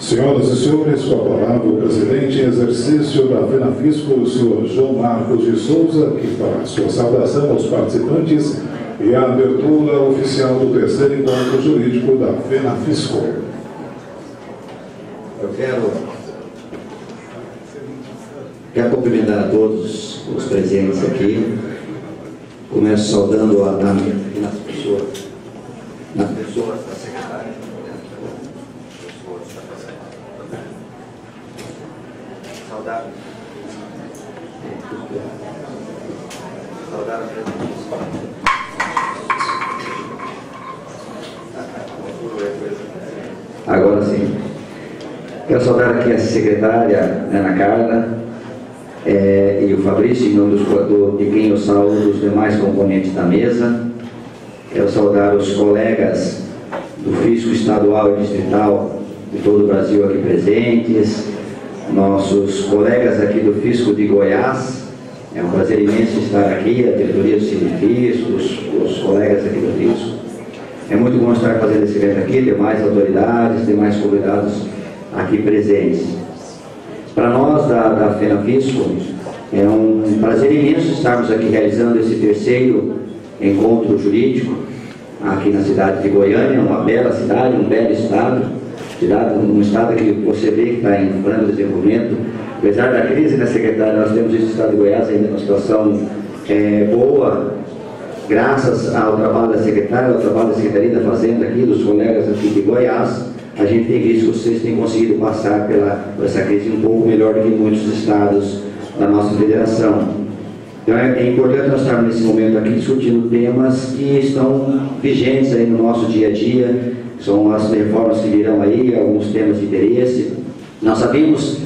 Senhoras e senhores, com a palavra o presidente em exercício da FENAFISCO, o senhor João Marcos de Souza, que fará sua saudação aos participantes e a abertura oficial do terceiro encontro jurídico da FENAFISCO. Eu quero cumprimentar a todos os presentes aqui. Começo saudando na pessoa da secretária. Saudar a Agora sim. Quero saudar aqui a secretária Ana Carla e o Fabrício, em nome de quem eu saúdo os demais componentes da mesa. Quero saudar os colegas do Fisco Estadual e Distrital de todo o Brasil aqui presentes, nossos colegas aqui do Fisco de Goiás. É um prazer imenso estar aqui, a diretoria do Sinifisco, os colegas aqui do Fisco. É muito bom estar fazendo esse evento aqui, demais autoridades, demais convidados aqui presentes. Para nós da FENAFISCO, é um prazer imenso estarmos aqui realizando esse terceiro encontro jurídico aqui na cidade de Goiânia, uma bela cidade, um belo estado, um estado que você vê que está em franco desenvolvimento. Apesar da crise, né, secretária, nós temos esse estado de Goiás ainda numa situação boa, graças ao trabalho da secretária, ao trabalho da Secretaria da Fazenda aqui, dos colegas aqui de Goiás. A gente tem visto que vocês têm conseguido passar por essa crise um pouco melhor do que muitos estados da nossa federação. Então é importante nós estarmos nesse momento aqui discutindo temas que estão vigentes aí no nosso dia a dia, são as reformas que virão aí, alguns temas de interesse. Nós sabemos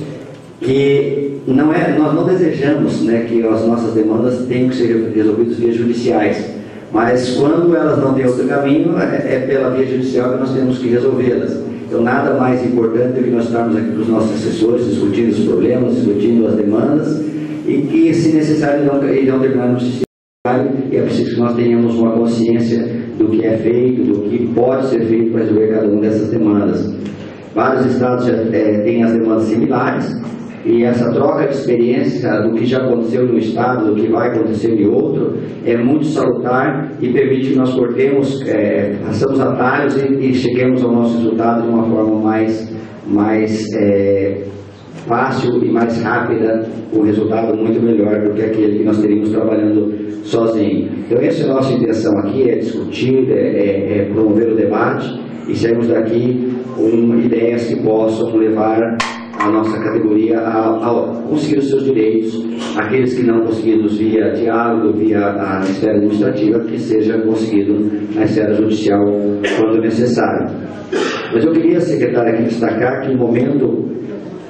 que nós não desejamos, né, que as nossas demandas tenham que ser resolvidas via judiciais, mas quando elas não têm outro caminho, é pela via judicial que nós temos que resolvê-las. Então nada mais importante do que nós estarmos aqui com os nossos assessores, discutindo os problemas, discutindo as demandas, e que, se necessário, irão terminar no sistema. E é preciso que nós tenhamos uma consciência do que é feito, do que pode ser feito para resolver cada uma dessas demandas. Vários estados já têm as demandas similares, e essa troca de experiência do que já aconteceu em um estado, do que vai acontecer em outro, é muito salutar e permite que nós cortemos, façamos atalhos e cheguemos ao nosso resultado de uma forma mais fácil e mais rápida, um resultado muito melhor do que aquele que nós teríamos trabalhando sozinho. Então essa é a nossa intenção aqui, é discutir, promover o debate e sairmos daqui com ideias que possam levar a nossa categoria a conseguir os seus direitos, aqueles que não conseguidos via diálogo, via a esfera administrativa, que seja conseguido na esfera judicial quando necessário. Mas eu queria, secretário, aqui destacar que no momento,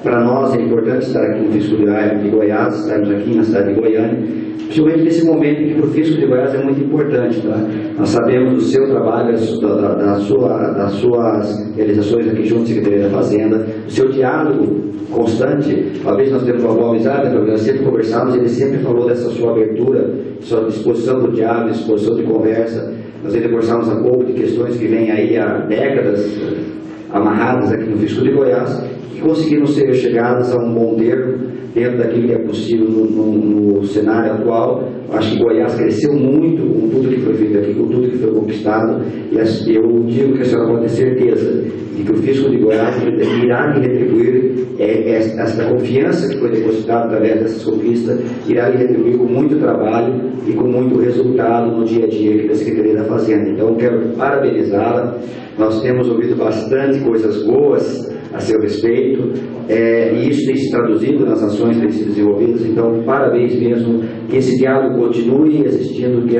para nós é importante estar aqui no Fisco de Goiás, estarmos aqui na cidade de Goiânia, principalmente nesse momento que para o Fisco de Goiás é muito importante. Tá? Nós sabemos do seu trabalho, das suas realizações aqui junto à Secretaria da Fazenda, do seu diálogo constante. Uma vez nós temos uma boa amizade, nós sempre conversamos, ele sempre falou dessa sua abertura, sua disposição do diálogo, disposição de conversa. Nós ainda conversamos há pouco de questões que vêm aí há décadas amarradas aqui no Fisco de Goiás, que conseguiram ser chegadas a um bom termo dentro daquilo que é possível no cenário atual. Acho que Goiás cresceu muito com tudo que foi feito aqui, com tudo que foi conquistado, e eu digo que a senhora pode ter certeza de que o Fisco de Goiás irá lhe retribuir essa confiança que foi depositada através dessas conquistas, irá lhe retribuir com muito trabalho e com muito resultado no dia a dia aqui da Secretaria da Fazenda. Então eu quero parabenizá-la. Nós temos ouvido bastante coisas boas a seu respeito, e isso tem se traduzido nas ações que têm sido desenvolvidas. Então parabéns mesmo, que esse diálogo continue existindo, que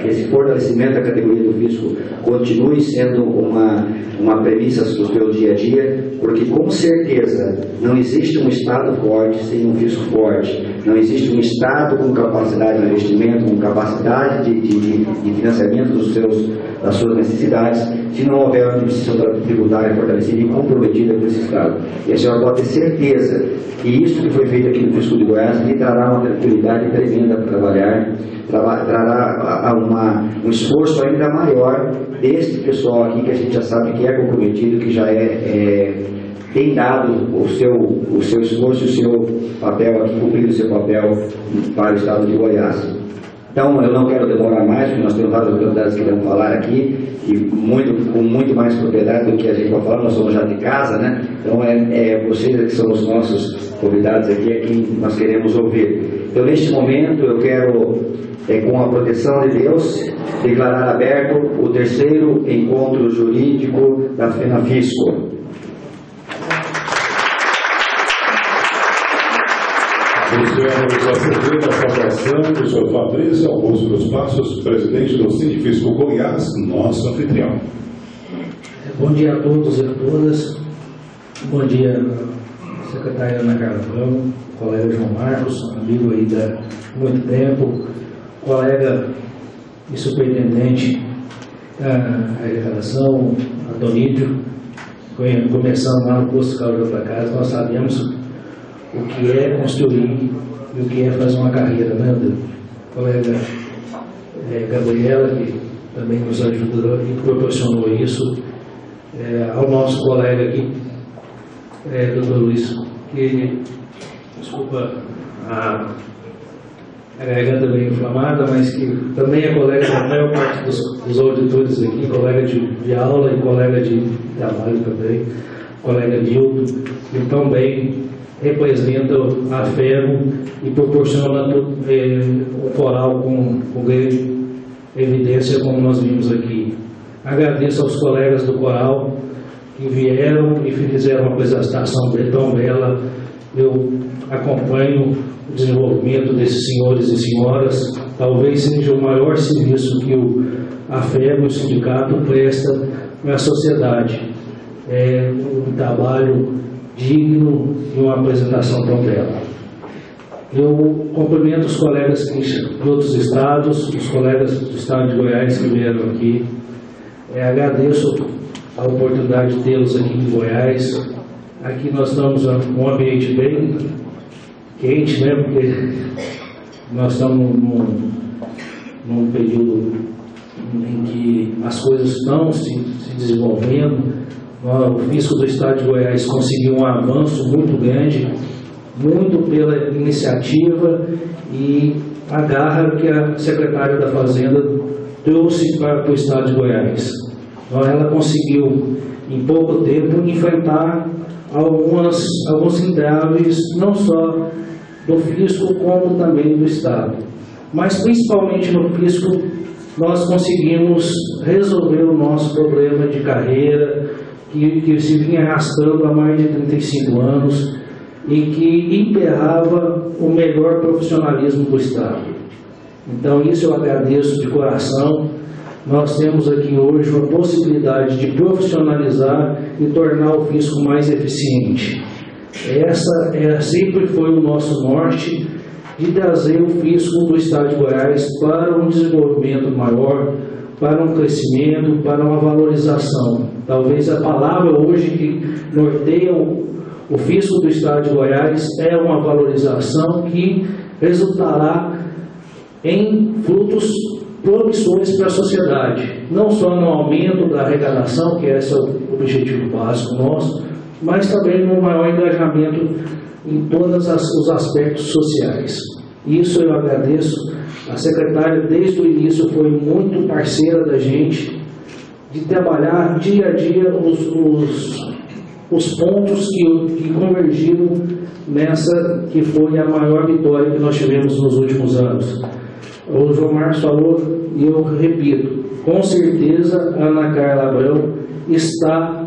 esse fortalecimento da categoria do Fisco continue sendo uma premissa do seu dia a dia, porque com certeza não existe um Estado forte sem um Fisco forte, não existe um Estado com capacidade de investimento, com capacidade de financiamento das suas necessidades, se não houver uma administração tributária fortalecida e comprometida com esse Estado. E a senhora pode ter certeza que isso que foi feito aqui no Fisco de Goiás lhe trará uma tranquilidade tremenda para trabalhar, trará um esforço ainda maior deste pessoal aqui, que a gente já sabe que é comprometido, que já tem dado o seu esforço, o seu papel, cumprido o seu papel para o Estado de Goiás. Então, eu não quero demorar mais, porque nós temos várias autoridades que vão falar aqui, e com muito mais propriedade do que a gente vai falar, nós somos já de casa, né? Então, vocês que são os nossos convidados aqui, é quem nós queremos ouvir. Então, neste momento, eu quero, com a proteção de Deus, declarar aberto o 3º encontro jurídico da FENAFISCO. Iniciamos a segunda saudação do Sr. Fabrício Augusto dos Passos, presidente do Sindifisco Goiás, nosso anfitrião. Bom dia a todos e a todas. Bom dia, secretária Ana Carla Abrão, colega João Marcos, amigo aí há muito tempo, colega e superintendente da arrecadação, Antonídio, começando lá no posto Caldeira da Casa. Nós sabemos o que é construir e o que é fazer uma carreira, né, colega Gabriela, que também nos ajudou e proporcionou isso, ao nosso colega aqui, doutor Luiz, que, desculpa, a garganta bem inflamada, mas que também é colega da maior parte dos auditores aqui, colega de aula e colega de trabalho também, colega Dildo, que também representa a FERO e proporciona o coral com grande evidência, como nós vimos aqui. Agradeço aos colegas do coral que vieram e fizeram uma apresentação tão bela. Eu acompanho o desenvolvimento desses senhores e senhoras. Talvez seja o maior serviço que a FERO, o sindicato, presta para a sociedade. É um trabalho digno de uma apresentação tão bela. Eu cumprimento os colegas de outros estados, os colegas do estado de Goiás que vieram aqui. Agradeço a oportunidade de tê-los aqui em Goiás. Aqui nós estamos num ambiente bem quente, né? Porque nós estamos num período em que as coisas estão se desenvolvendo. O fisco do estado de Goiás conseguiu um avanço muito grande, muito pela iniciativa e a garra que a secretária da Fazenda trouxe para o estado de Goiás. Então, ela conseguiu, em pouco tempo, enfrentar alguns entraves, não só do fisco, como também do estado. Mas, principalmente no fisco, nós conseguimos resolver o nosso problema de carreira, que se vinha arrastando há mais de 35 anos e que emperrava o melhor profissionalismo do Estado. Então, isso eu agradeço de coração. Nós temos aqui hoje a possibilidade de profissionalizar e tornar o fisco mais eficiente. Essa sempre foi o nosso norte, de trazer o fisco do Estado de Goiás para um desenvolvimento maior, para um crescimento, para uma valorização. Talvez a palavra hoje que norteia o fisco do estado de Goiás é uma valorização que resultará em frutos promissores para a sociedade, não só no aumento da arrecadação, que esse é o objetivo básico nosso, mas também no maior engajamento em todos os aspectos sociais. Isso eu agradeço. A secretária, desde o início, foi muito parceira da gente, de trabalhar dia a dia os pontos que convergiram nessa que foi a maior vitória que nós tivemos nos últimos anos. O João Marcos falou, e eu repito, com certeza a Ana Carla Abrão está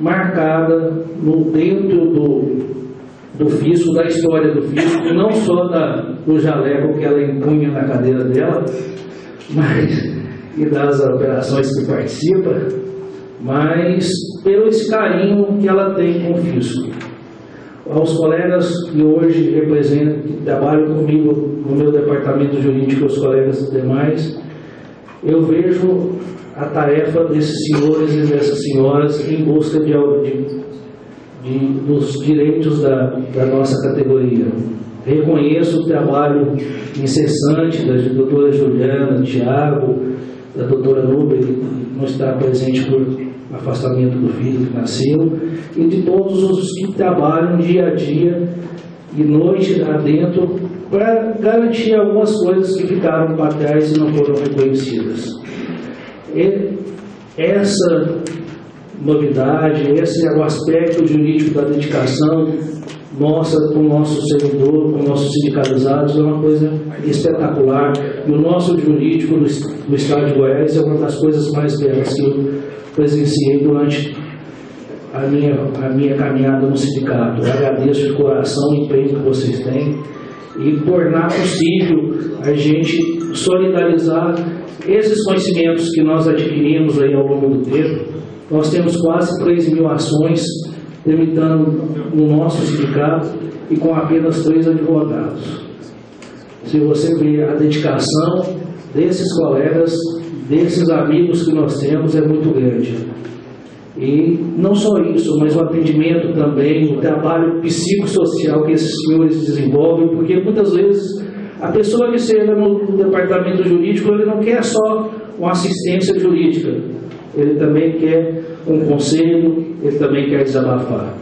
marcada dentro do fisco, da história do fisco, não só do jaleco que ela impunha na cadeira dela, mas e das operações que participa, mas pelo esse carinho que ela tem com o fisco. Aos colegas que hoje representam, que trabalham comigo no meu departamento jurídico, os colegas demais, eu vejo a tarefa desses senhores e dessas senhoras em busca dos direitos da nossa categoria. Reconheço o trabalho incessante da doutora Juliana, Tiago, da doutora Nubia, que não está presente afastamento do filho que nasceu, e de todos os que trabalham dia a dia e noite adentro para garantir algumas coisas que ficaram para trás e não foram reconhecidas. Essa novidade, esse é o aspecto jurídico da dedicação nossa com o nosso servidor, com os nossos sindicalizados, é uma coisa espetacular. E o nosso jurídico do Estado de Goiás é uma das coisas mais belas que eu presenciei durante a minha caminhada no sindicato. Eu agradeço de coração o empenho que vocês têm e tornar possível a gente solidarizar esses conhecimentos que nós adquirimos aí ao longo do tempo. Nós temos quase 3.000 ações tramitando no nosso sindicato e com apenas 3 advogados. Se você vê a dedicação desses colegas, desses amigos que nós temos, é muito grande. E não só isso, mas o atendimento também, o trabalho psicossocial que esses senhores desenvolvem, porque muitas vezes a pessoa que chega no departamento jurídico, ele não quer só uma assistência jurídica, ele também quer um conselho, ele também quer desabafar.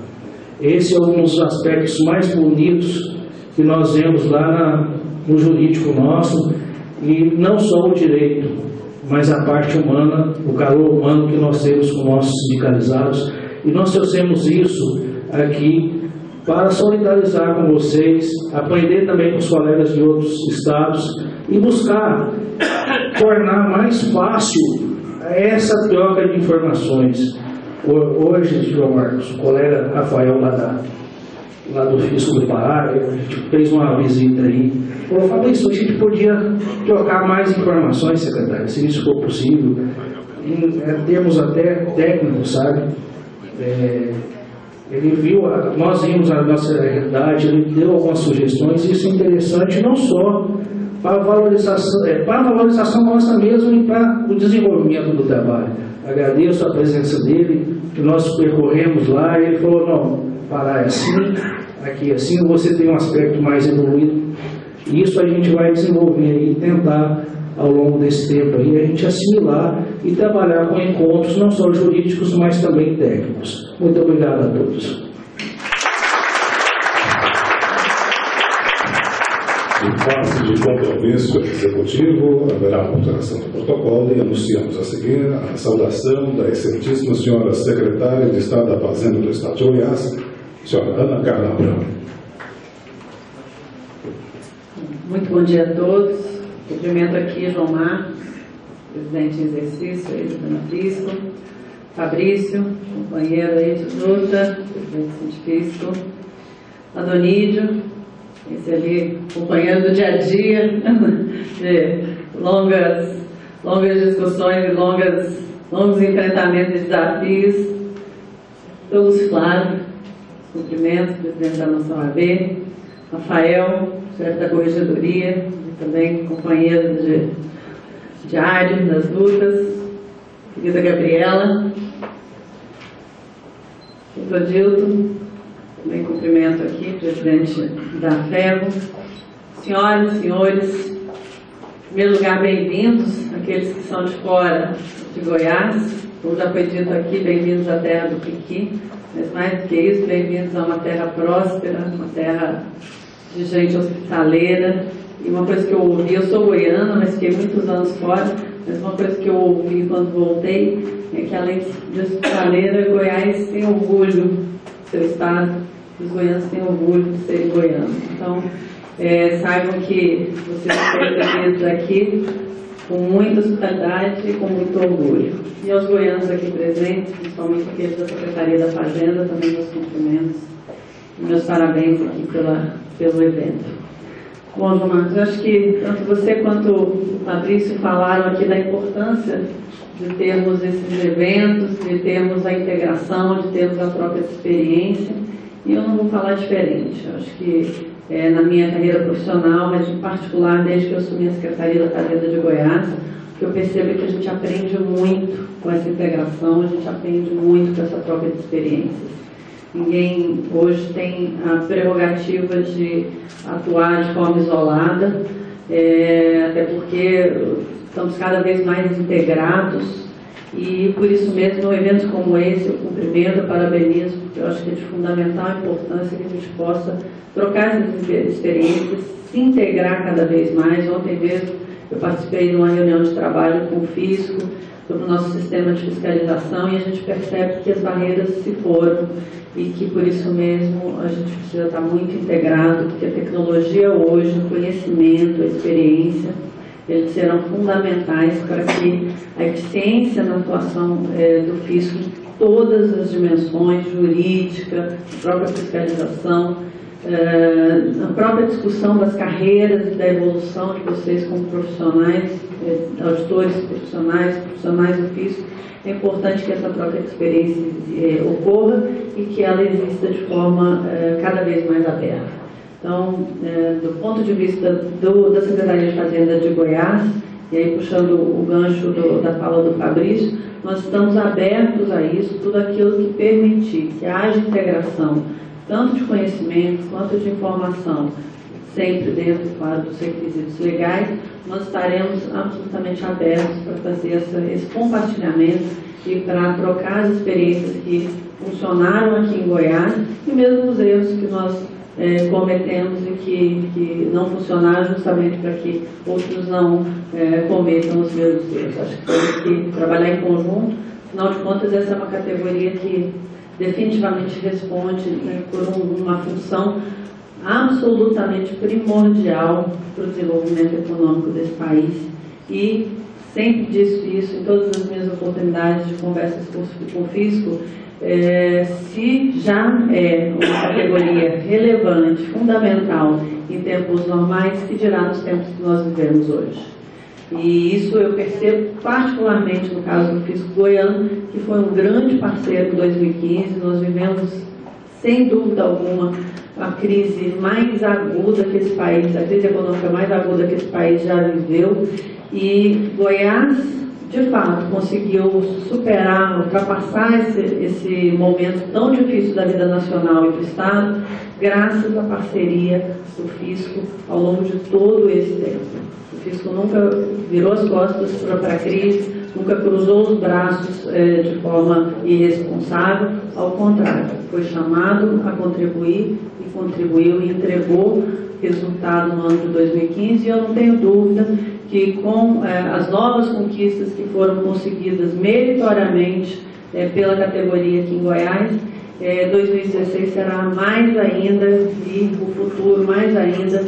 Esse é um dos aspectos mais bonitos que nós vemos lá no jurídico nosso, e não só o direito, mas a parte humana, o calor humano que nós temos com nossos sindicalizados, e nós trouxemos isso aqui para solidarizar com vocês, aprender também com os colegas de outros estados e buscar tornar mais fácil essa troca de informações. Hoje, João Marcos, o colega Rafael lá do Fisco do Pará, a gente fez uma visita aí, falou: Fabrício, a gente podia trocar mais informações, secretário, se isso for possível, temos até técnicos, sabe? Ele viu, nós vimos a nossa realidade, ele deu algumas sugestões, e isso é interessante não só para a valorização nossa mesmo e para o desenvolvimento do trabalho. Agradeço a presença dele, que nós percorremos lá, e ele falou: não, Pará é assim, aqui assim, você tem um aspecto mais evoluído, e isso a gente vai desenvolver e tentar, ao longo desse tempo aí, a gente assimilar e trabalhar com encontros não só jurídicos, mas também técnicos. Muito obrigado a todos. Em face de compromisso executivo, haverá a alteração do protocolo e anunciamos a seguir a saudação da excelentíssima senhora secretária de Estado da Fazenda do Estado de Goiás, senhora Ana Carla Abrão. Muito bom dia a todos. Cumprimento aqui João Marcos, presidente em exercício aí do Fisco, Fabrício, companheiro aí de luta, presidente do Fisco, Adonídio, esse ali, companheiro do dia a dia, de longas discussões e longos enfrentamentos e desafios. Todos Flávio, cumprimentos, presidente da nossa OAB, Rafael, chefe da corregedoria, também companheiro diário das lutas, querida Gabriela, doutor Dilton, também cumprimento aqui, presidente da FEGO, senhoras e senhores, em primeiro lugar, bem-vindos, aqueles que são de fora de Goiás, como já foi dito aqui, bem-vindos à terra do Piqui, mas mais do que isso, bem-vindos a uma terra próspera, uma terra de gente hospitaleira. E uma coisa que eu ouvi, eu sou goiana, mas fiquei muitos anos fora, mas uma coisa que eu ouvi quando voltei é que, além de hospitaleira, Goiás tem orgulho do seu estado, os goianos têm orgulho de serem goianos. Então, saibam que vocês estão recebidos aqui com muita hospitalidade e com muito orgulho. E aos goianos aqui presentes, principalmente aqueles da Secretaria da Fazenda, também meus cumprimentos e meus parabéns aqui pelo evento. Bom, João Marcos, eu acho que tanto você quanto o Fabrício falaram aqui da importância de termos esses eventos, de termos a integração, de termos a própria experiência, e eu não vou falar diferente. Eu acho que na minha carreira profissional, mas em particular desde que eu assumi a Secretaria da Fazenda de Goiás, o que eu percebo é que a gente aprende muito com essa integração, a gente aprende muito com essa troca de experiências. Ninguém hoje tem a prerrogativa de atuar de forma isolada, até porque estamos cada vez mais integrados E por isso mesmo, eventos como esse, eu cumprimento, parabenizo, porque eu acho que é de fundamental importância que a gente possa trocar essas experiências, se integrar cada vez mais. Ontem mesmo eu participei de uma reunião de trabalho com o Fisco, sobre o nosso sistema de fiscalização, e a gente percebe que as barreiras se foram e que por isso mesmo a gente precisa estar muito integrado, porque a tecnologia hoje, o conhecimento, a experiência, eles serão fundamentais para que a eficiência na atuação do fisco em todas as dimensões, jurídica, a própria fiscalização, a própria discussão das carreiras e da evolução de vocês como profissionais, auditores profissionais do fisco. É importante que essa própria experiência ocorra e que ela exista de forma cada vez mais aberta. Então, do ponto de vista da Secretaria de Fazenda de Goiás, e aí puxando o gancho da fala do Fabrício, nós estamos abertos a isso, tudo aquilo que permitir que haja integração, tanto de conhecimento quanto de informação, sempre dentro, claro, dos requisitos legais, nós estaremos absolutamente abertos para fazer esse compartilhamento e para trocar as experiências que funcionaram aqui em Goiás e mesmo os erros que nós cometemos e que não funcionaram, justamente para que outros não cometam os mesmos erros. Acho que temos que trabalhar em conjunto. Afinal de contas, essa é uma categoria que definitivamente responde por uma função absolutamente primordial para o desenvolvimento econômico desse país. E sempre disse isso em todas as minhas oportunidades de conversas com o Fisco. Se já é uma categoria relevante, fundamental em tempos normais, que dirá nos tempos que nós vivemos hoje. E isso eu percebo particularmente no caso do Fisco Goiano, que foi um grande parceiro em 2015. Nós vivemos, sem dúvida alguma, a crise mais aguda que esse país, a crise econômica mais aguda que esse país já viveu, e Goiás, de fato, conseguiu superar, ultrapassar esse momento tão difícil da vida nacional e do Estado, graças à parceria do Fisco ao longo de todo esse tempo. O Fisco nunca virou as costas para a crise, nunca cruzou os braços de forma irresponsável, ao contrário, foi chamado a contribuir e contribuiu e entregou resultado no ano de 2015, e eu não tenho dúvida que com as novas conquistas que foram conseguidas meritoriamente pela categoria aqui em Goiás, 2016 será mais ainda, e o futuro mais ainda,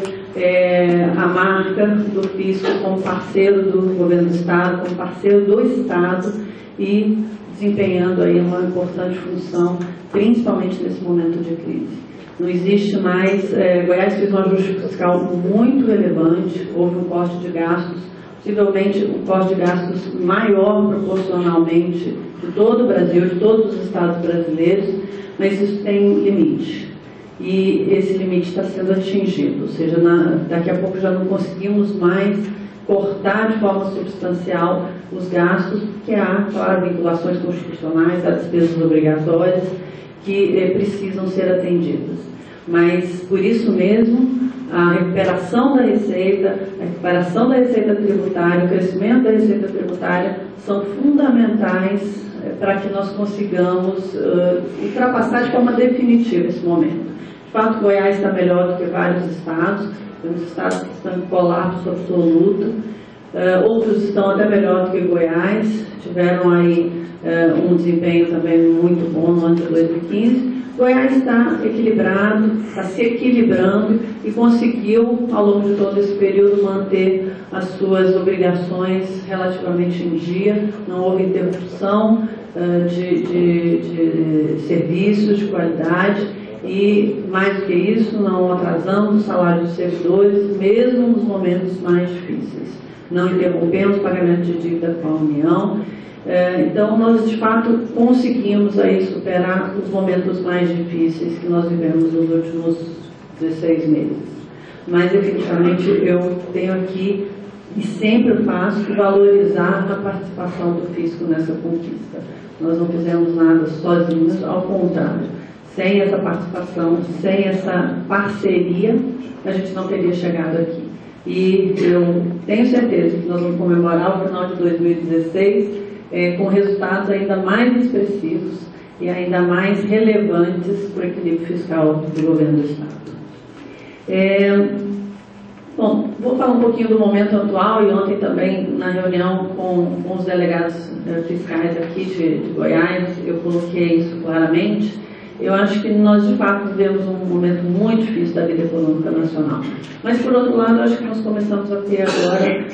a marca do Fisco como parceiro do governo do Estado, como parceiro do Estado e desempenhando aí uma importante função, principalmente nesse momento de crise. Não existe mais, Goiás fez um ajuste fiscal muito relevante, houve um corte de gastos, possivelmente um corte de gastos maior proporcionalmente de todo o Brasil, de todos os estados brasileiros, mas isso tem um limite. E esse limite está sendo atingido, ou seja, daqui a pouco já não conseguimos mais cortar de forma substancial os gastos, porque há, claro, vinculações constitucionais, há despesas obrigatórias que precisam ser atendidas. Mas, por isso mesmo, a recuperação da receita, a recuperação da receita tributária, o crescimento da receita tributária são fundamentais para que nós consigamos ultrapassar de forma definitiva esse momento. De fato, Goiás está melhor do que vários estados, temos estados que estão em colapso absoluto, outros estão até melhor do que Goiás, tiveram aí um desempenho também muito bom no ano de 2015. Goiás está equilibrado, está se equilibrando e conseguiu, ao longo de todo esse período, manter as suas obrigações relativamente em dia. Não houve interrupção de serviços de qualidade e, mais do que isso, não atrasamos o salário dos servidores, mesmo nos momentos mais difíceis. Não interrompemos o pagamento de dívida com a União. Então, nós, de fato, conseguimos aí superar os momentos mais difíceis que nós vivemos nos últimos 16 meses. Mas, efetivamente, eu tenho aqui, e sempre faço, valorizar a participação do Fisco nessa conquista. Nós não fizemos nada sozinhos, ao contrário. Sem essa participação, sem essa parceria, a gente não teria chegado aqui. E eu tenho certeza que nós vamos comemorar o final de 2016 com resultados ainda mais expressivos e ainda mais relevantes para o equilíbrio fiscal do governo do Estado. Bom, vou falar um pouquinho do momento atual, e ontem também na reunião com os delegados fiscais aqui de Goiás eu coloquei isso claramente. Eu acho que nós de fato vivemos um momento muito difícil da vida econômica nacional. Mas por outro lado, eu acho que nós começamos a ter agora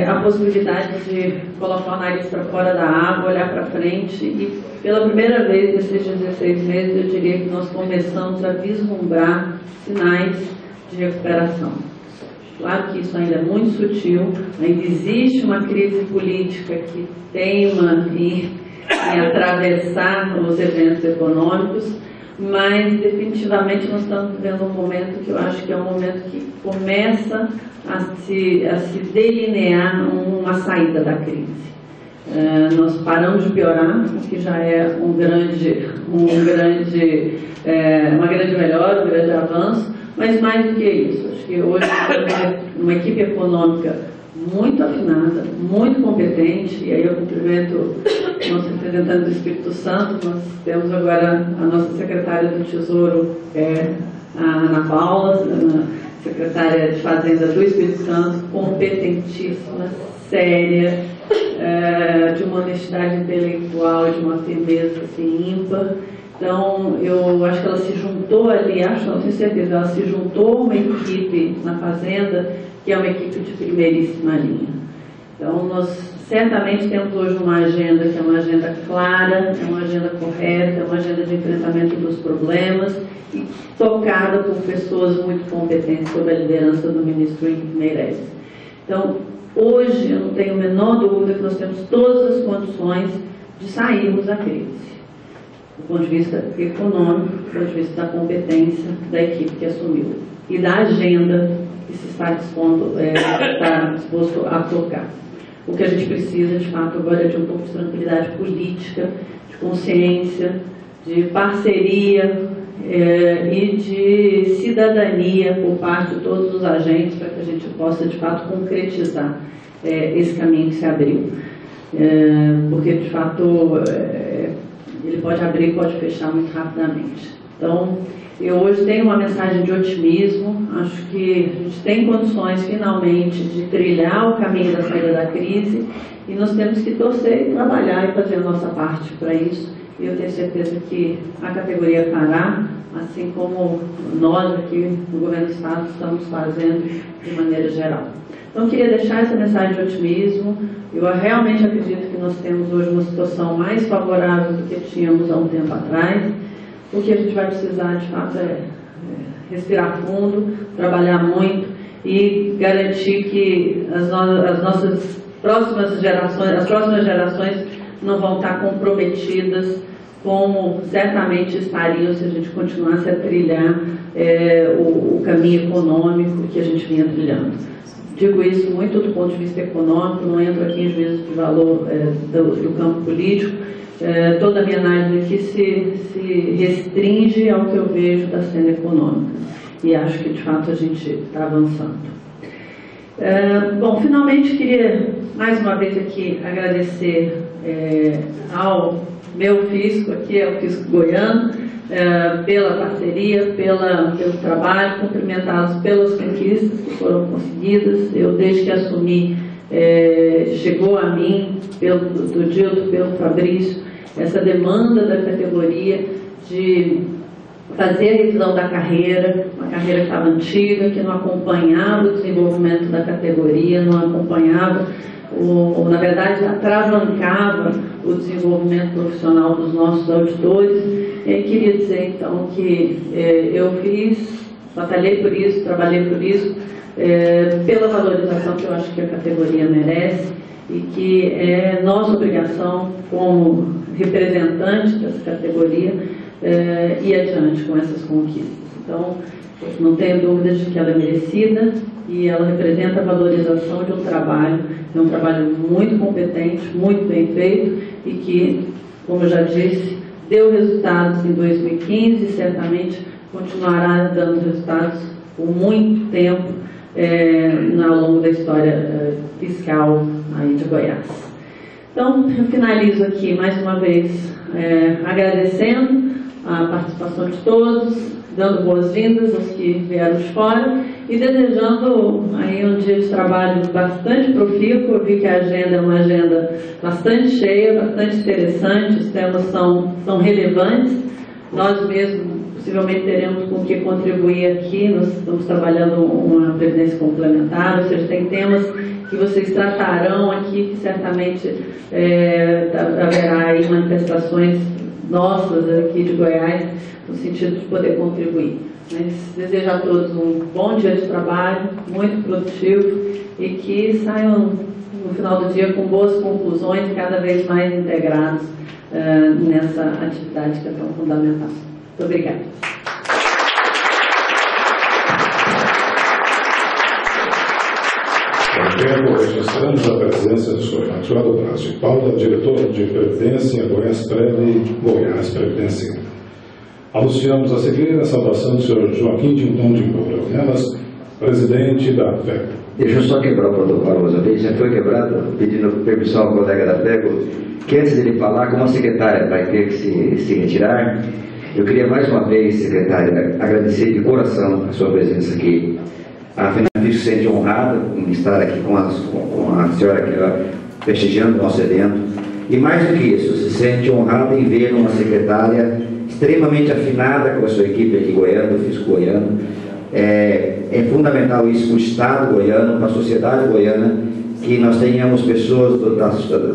a possibilidade de colocar o nariz para fora da água, olhar para frente, e pela primeira vez nesses 16 meses eu diria que nós começamos a vislumbrar sinais de recuperação. Claro que isso ainda é muito sutil, ainda existe uma crise política que teima em atravessar os eventos econômicos, mas definitivamente nós estamos vivendo um momento que eu acho que é um momento que começa a se delinear uma saída da crise. Nós paramos de piorar, o que já é uma grande melhora, um grande avanço, mas mais do que isso, acho que hoje temos uma equipe econômica muito afinada, muito competente, e aí eu cumprimento o nosso representante do Espírito Santo. Nós temos agora a nossa secretária do Tesouro, a Ana Paula, secretária de Fazenda do Espírito Santo, competentíssima, séria, de uma honestidade intelectual, de uma firmeza assim, ímpar. Então, eu acho que ela se juntou ali, não tenho certeza, ela se juntou a uma equipe na Fazenda, que é uma equipe de primeiríssima linha. Então, nós certamente temos hoje uma agenda que é uma agenda clara, é uma agenda correta, é uma agenda de enfrentamento dos problemas, e tocada por pessoas muito competentes sob a liderança do ministro Henrique Meirelles. Então, hoje, eu não tenho a menor dúvida que nós temos todas as condições de sairmos da crise, do ponto de vista econômico, do ponto de vista da competência da equipe que assumiu e da agenda que se está disposto a tocar. O que a gente precisa, de fato, agora é de um pouco de tranquilidade política, de consciência, de parceria e de cidadania por parte de todos os agentes para que a gente possa, de fato, concretizar esse caminho que se abriu. Porque, de fato, ele pode abrir e pode fechar muito rapidamente. Então, eu hoje tenho uma mensagem de otimismo. Acho que a gente tem condições, finalmente, de trilhar o caminho da saída da crise, e nós temos que torcer e trabalhar e fazer a nossa parte para isso. E eu tenho certeza que a categoria fará, assim como nós aqui no Governo do Estado estamos fazendo de maneira geral. Então, eu queria deixar essa mensagem de otimismo. Eu realmente acredito que nós temos hoje uma situação mais favorável do que tínhamos há um tempo atrás. O que a gente vai precisar, de fato, é respirar fundo, trabalhar muito e garantir que as nossas próximas gerações não vão estar comprometidas, como certamente estariam se a gente continuasse a trilhar o caminho econômico que a gente vinha trilhando. Digo isso muito do ponto de vista econômico, não entro aqui em juízo de valor do campo político. Toda a minha análise aqui se restringe ao que eu vejo da cena econômica, e acho que de fato a gente está avançando. Bom, finalmente queria mais uma vez aqui agradecer ao meu fisco aqui, ao fisco goiano, pela parceria, pelo trabalho, cumprimentá-los pelas conquistas que foram conseguidas. Eu, desde que assumi, chegou a mim, do Dildo, pelo Fabrício, essa demanda da categoria de fazer a revisão da carreira, uma carreira que estava antiga, que não acompanhava o desenvolvimento da categoria, não acompanhava, na verdade, atravancava o desenvolvimento profissional dos nossos auditores. E queria dizer, então, que eu batalhei por isso, trabalhei por isso, pela valorização que eu acho que a categoria merece, e que é nossa obrigação, como representante dessa categoria, ir adiante com essas conquistas. Então, não tenho dúvidas de que ela é merecida, e ela representa a valorização de um trabalho muito competente, muito bem feito, e que, como eu já disse, deu resultados em 2015 e certamente continuará dando resultados por muito tempo ao longo da história fiscal aí de Goiás. Então, eu finalizo aqui mais uma vez agradecendo a participação de todos, dando boas-vindas aos que vieram de fora e desejando aí um dia de trabalho bastante profícuo. Eu vi que a agenda é uma agenda bastante cheia, bastante interessante, os temas são relevantes. Nós mesmos possivelmente teremos com que contribuir aqui. Nós estamos trabalhando uma previdência complementar, ou seja, tem temas que vocês tratarão aqui que certamente haverá aí manifestações nossas aqui de Goiás no sentido de poder contribuir. Mas desejo a todos um bom dia de trabalho, muito produtivo, e que saiam no final do dia com boas conclusões, cada vez mais integrados nessa atividade que é tão fundamental. Muito obrigada. Com tempo, registramos a presença de Sr. Machado Braz de Paula, diretor de Previdência, Goiás Previdência. Anunciamos a seguir a saudação do Sr. Joaquim Dindon de Moura Nelas, presidente da FEG. Deixa eu só quebrar o protocolo mais uma vez. Já foi quebrado, pedindo permissão ao colega da FEG, que antes dele falar, como a secretária vai ter que se retirar, eu queria mais uma vez, secretária, agradecer de coração a sua presença aqui. A FENAFISCO se sente honrada em estar aqui com a senhora aqui, prestigiando o nosso evento. E mais do que isso, se sente honrada em ver uma secretária extremamente afinada com a sua equipe aqui goiana, do Fisco Goiano. É fundamental isso para o Estado goiano, para a sociedade goiana, que nós tenhamos pessoas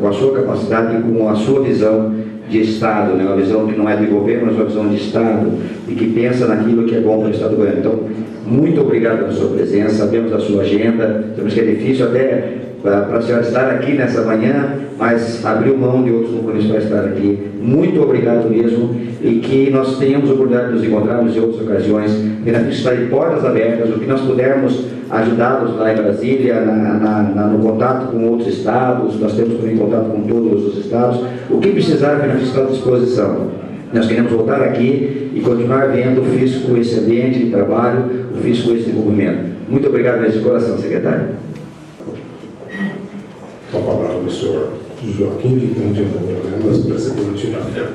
com a sua capacidade e com a sua visão de Estado, né? Uma visão que não é de governo, mas uma visão de Estado, e que pensa naquilo que é bom para o Estado goiano. Então, muito obrigado pela sua presença, sabemos da sua agenda, sabemos que é difícil até para a senhora estar aqui nessa manhã, mas abriu mão de outros compromissos para estar aqui. Muito obrigado mesmo, e que nós tenhamos a oportunidade de nos encontrarmos em outras ocasiões. A FENAFISCO está de portas abertas, o que nós pudermos ajudá-los lá em Brasília, no contato com outros estados, nós temos também contato com todos os estados. O que precisar, a FENAFISCO está à disposição. Nós queremos voltar aqui e continuar vendo o Fisco esse ambiente de trabalho, o Fisco esse desenvolvimento. Muito obrigado mesmo de coração, secretário. Com a palavra do senhor Joaquim Dindon de Moura Nelas, presidente da FEG.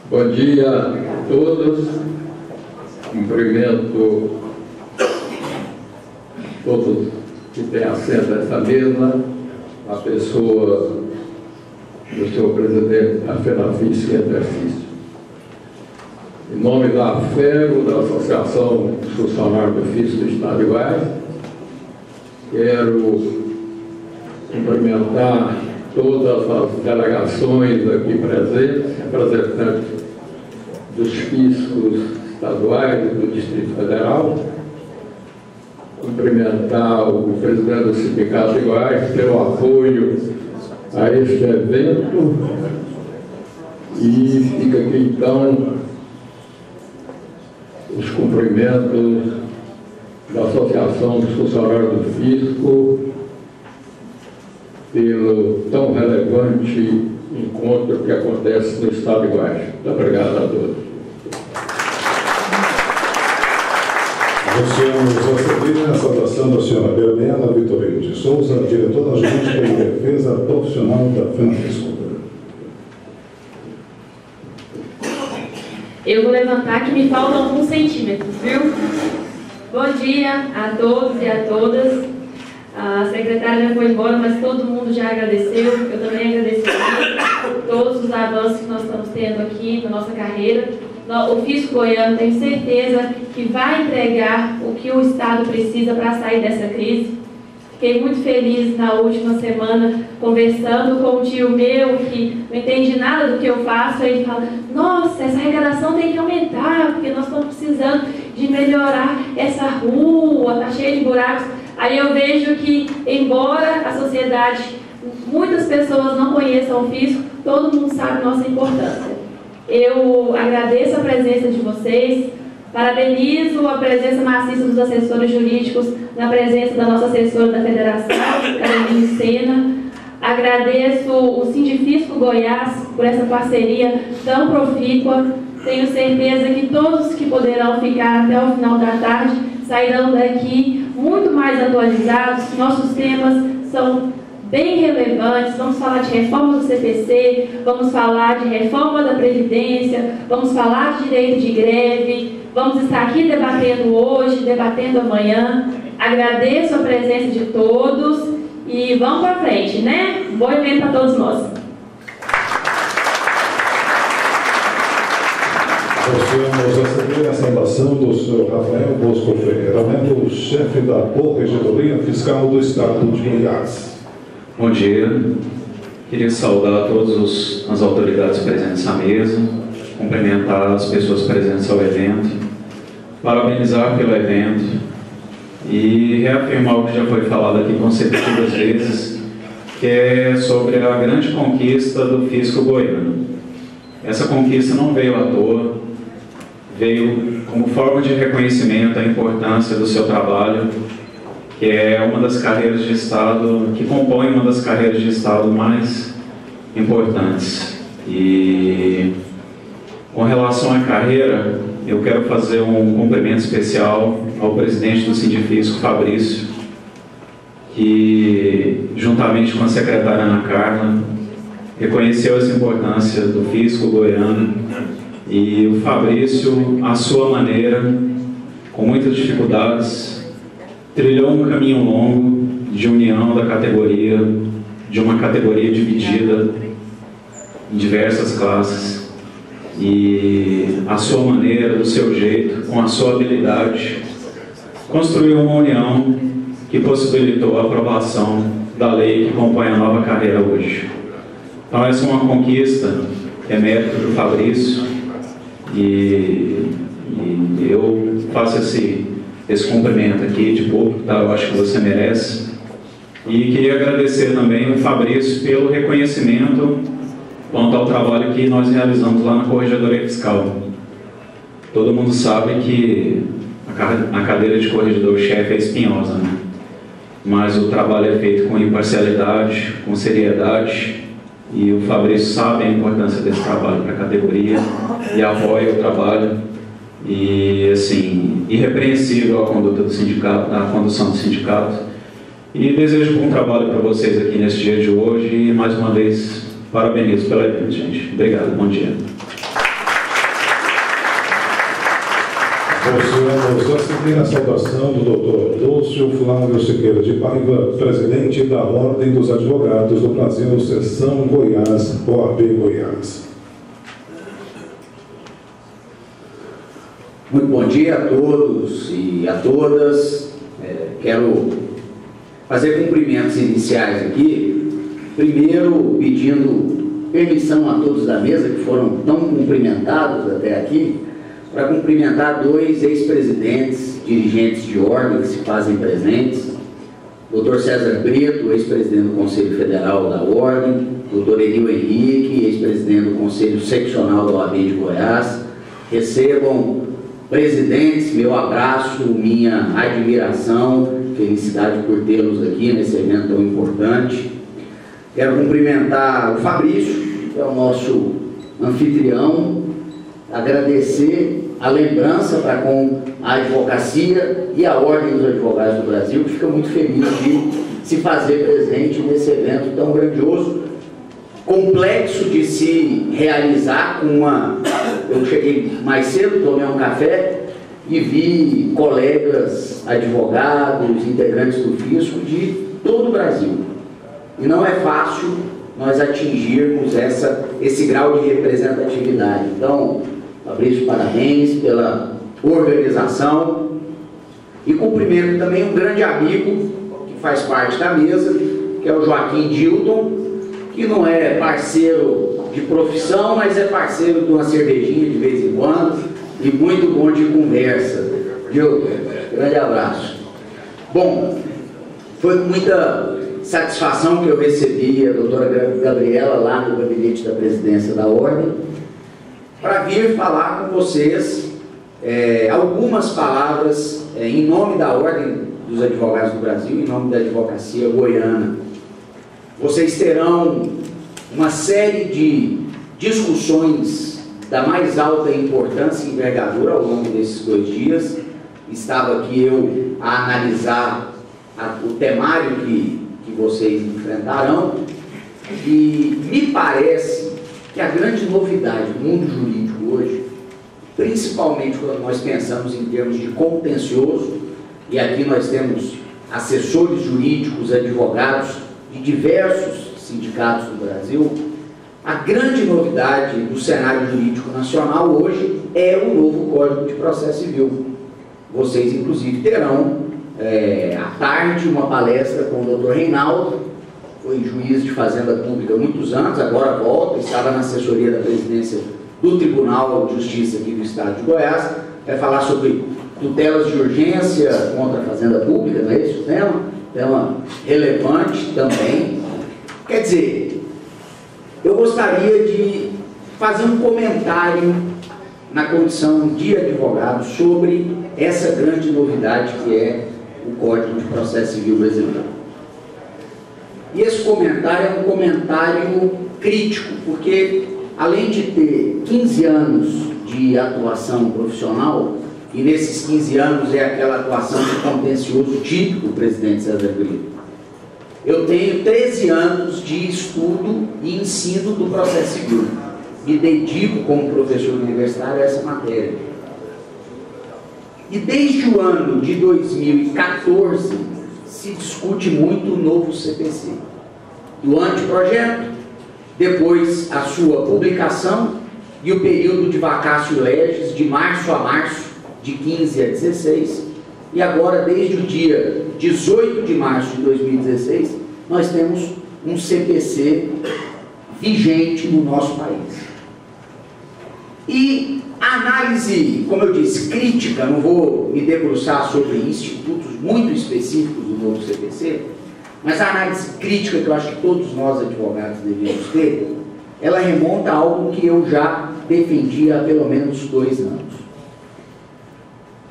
Bom dia a todos. Cumprimento todos que têm assento a essa mesa, a pessoa do senhor presidente da FENAFISCO em exercício. Em nome da AFEGO, da Associação dos Funcionários do Fisco do Estado de Goiás, quero cumprimentar todas as delegações aqui presentes, representantes dos fiscos estaduais e do Distrito Federal, cumprimentar o presidente do Sindicato de Goiás pelo apoio a este evento, e fica aqui então os cumprimentos da Associação dos Funcionários do Fisco pelo tão relevante encontro que acontece no Estado de Goiás. Muito obrigado a todos. Anunciamos a seguir a saudação da senhora Bernela Vitorino de Souza, diretora jurídica e defesa profissional da FENAFISCO. Eu vou levantar que me faltam alguns centímetros, viu? Bom dia a todos e a todas. A secretária já foi embora, mas todo mundo já agradeceu. Eu também agradeço todos os avanços que nós estamos tendo aqui na nossa carreira. O Fisco Goiano, tenho certeza que vai entregar o que o Estado precisa para sair dessa crise. Fiquei muito feliz na última semana conversando com um tio meu que não entende nada do que eu faço. Ele fala: nossa, essa arrecadação tem que aumentar, porque nós estamos precisando de melhorar essa rua, está cheia de buracos. Aí eu vejo que, embora a sociedade, muitas pessoas não conheçam o Fisco, todo mundo sabe nossa importância. Eu agradeço a presença de vocês, parabenizo a presença maciça dos assessores jurídicos, na presença da nossa assessora da Federação, Carolina Sena. Agradeço o Sindifisco Goiás por essa parceria tão profícua. Tenho certeza que todos que poderão ficar até o final da tarde sairão daqui muito mais atualizados. Nossos temas são bem relevantes. Vamos falar de reforma do CPC, vamos falar de reforma da Previdência, vamos falar de direito de greve, vamos estar aqui debatendo hoje, debatendo amanhã. Agradeço a presença de todos e vamos para frente, né? Um bom evento para todos nós. Vamos receber a saudação do senhor Rafael Bosco Ferreira Neto, chefe da Corregedoria Fiscal do Estado de Goiás. Bom dia. Queria saudar todas as autoridades presentes à mesa, cumprimentar as pessoas presentes ao evento, parabenizar pelo evento e reafirmar o que já foi falado aqui consecutivas vezes, que é sobre a grande conquista do fisco goiano. Essa conquista não veio à toa, veio como forma de reconhecimento à importância do seu trabalho, que é uma das carreiras de Estado, que compõe uma das carreiras de Estado mais importantes. E com relação à carreira, eu quero fazer um cumprimento especial ao presidente do Sindifisco, Fabrício, que juntamente com a secretária Ana Carla, reconheceu essa importância do fisco goiano. E o Fabrício, à sua maneira, com muitas dificuldades, trilhou um caminho longo de união da categoria, de uma categoria dividida em diversas classes. E à sua maneira, do seu jeito, com a sua habilidade, construiu uma união que possibilitou a aprovação da lei que compõe a nova carreira hoje. Então essa é uma conquista, é mérito do Fabrício, e eu faço esse cumprimento aqui de público, tá? Eu acho que você merece. E queria agradecer também ao Fabrício pelo reconhecimento quanto ao trabalho que nós realizamos lá na Corregedoria Fiscal. Todo mundo sabe que a cadeira de corregedor-chefe é espinhosa, né? Mas o trabalho é feito com imparcialidade, com seriedade, e o Fabrício sabe a importância desse trabalho para a categoria e apoia o trabalho. E, assim, irrepreensível a conduta do sindicato, a condução do sindicato. E desejo bom trabalho para vocês aqui nesse dia de hoje e, mais uma vez, parabenizo pelo evento, gente. Obrigado, bom dia. Vamos receber a saudação do Dr. Lúcio Flávio Siqueira de Paiva, presidente da Ordem dos Advogados do Brasil, Seção Goiás, OAB Goiás. Muito bom dia a todos e a todas. Quero fazer cumprimentos iniciais aqui, primeiro pedindo permissão a todos da mesa que foram tão cumprimentados até aqui, para cumprimentar dois ex-presidentes, dirigentes de ordem que se fazem presentes, Dr. César Brito, ex-presidente do Conselho Federal da Ordem, Dr. Enil Henrique, ex-presidente do Conselho Seccional da OAB de Goiás. Recebam, presidentes, meu abraço, minha admiração, felicidade por tê-los aqui nesse evento tão importante. Quero cumprimentar o Fabrício, que é o nosso anfitrião, agradecer a lembrança para com a advocacia e a Ordem dos Advogados do Brasil, que fica muito feliz de se fazer presente nesse evento tão grandioso, complexo de se realizar com uma... Eu cheguei mais cedo, tomei um café e vi colegas, advogados, integrantes do fisco de todo o Brasil. E não é fácil nós atingirmos esse grau de representatividade. Então, Fabrício, parabéns pela organização e cumprimento também um grande amigo que faz parte da mesa, que é o Joaquim Dilton, que não é parceiro de profissão, mas é parceiro de uma cervejinha de vez em quando e muito bom de conversa. Dilton, grande abraço. Bom, foi com muita satisfação que eu recebi a doutora Gabriela lá no gabinete da presidência da Ordem, para vir falar com vocês algumas palavras em nome da Ordem dos Advogados do Brasil, em nome da advocacia goiana. Vocês terão uma série de discussões da mais alta importância e envergadura ao longo desses 2 dias. Estava aqui eu a analisar o temário que que vocês enfrentarão, e me parece que a grande novidade do mundo jurídico hoje, principalmente quando nós pensamos em termos de contencioso, e aqui nós temos assessores jurídicos, advogados de diversos sindicatos do Brasil, a grande novidade do cenário jurídico nacional hoje é o novo Código de Processo Civil. Vocês, inclusive, terão à tarde uma palestra com o Dr. Reinaldo, foi juiz de Fazenda Pública há muitos anos, agora volta, estava na assessoria da presidência do Tribunal de Justiça aqui do Estado de Goiás, vai falar sobre tutelas de urgência contra a Fazenda Pública, não é esse o tema? Tema relevante também. Quer dizer, eu gostaria de fazer um comentário na condição de advogado sobre essa grande novidade que é o Código de Processo Civil brasileiro. E esse comentário é um comentário crítico, porque além de ter 15 anos de atuação profissional, e nesses 15 anos é aquela atuação de contencioso típico do presidente César Grilo, eu tenho 13 anos de estudo e ensino do processo civil. Me dedico como professor universitário a essa matéria. E desde o ano de 2014 se discute muito o novo CPC. Do anteprojeto, depois a sua publicação e o período de vacatio legis de março a março, de 15 a 16, e agora desde o dia 18 de março de 2016, nós temos um CPC vigente no nosso país. E a análise, como eu disse, crítica, não vou me debruçar sobre institutos muito específicos do novo CPC, mas a análise crítica que eu acho que todos nós advogados devemos ter, ela remonta a algo que eu já defendi há pelo menos 2 anos.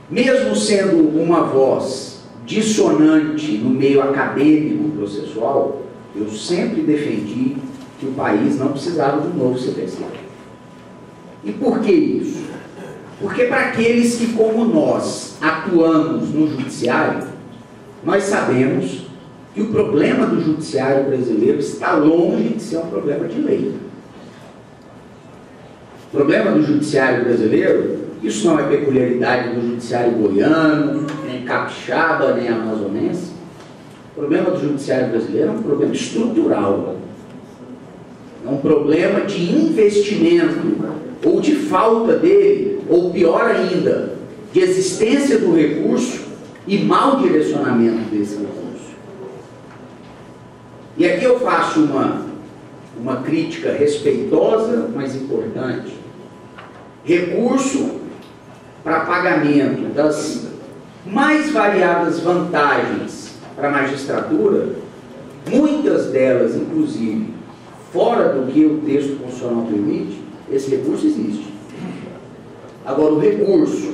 Mesmo sendo uma voz dissonante no meio acadêmico processual, eu sempre defendi que o país não precisava do novo CPC. E por que isso? Porque para aqueles que, como nós, atuamos no judiciário, nós sabemos que o problema do judiciário brasileiro está longe de ser um problema de lei. O problema do judiciário brasileiro, isso não é peculiaridade do judiciário goiano, nem capixaba, nem amazonense. O problema do judiciário brasileiro é um problema estrutural. É um problema de investimento, ou de falta dele, ou pior ainda, de existência do recurso e mau direcionamento desse recurso. E aqui eu faço uma crítica respeitosa, mas importante. Recurso para pagamento das mais variadas vantagens para a magistratura, muitas delas, inclusive, fora do que o texto constitucional permite, esse recurso existe. Agora, o recurso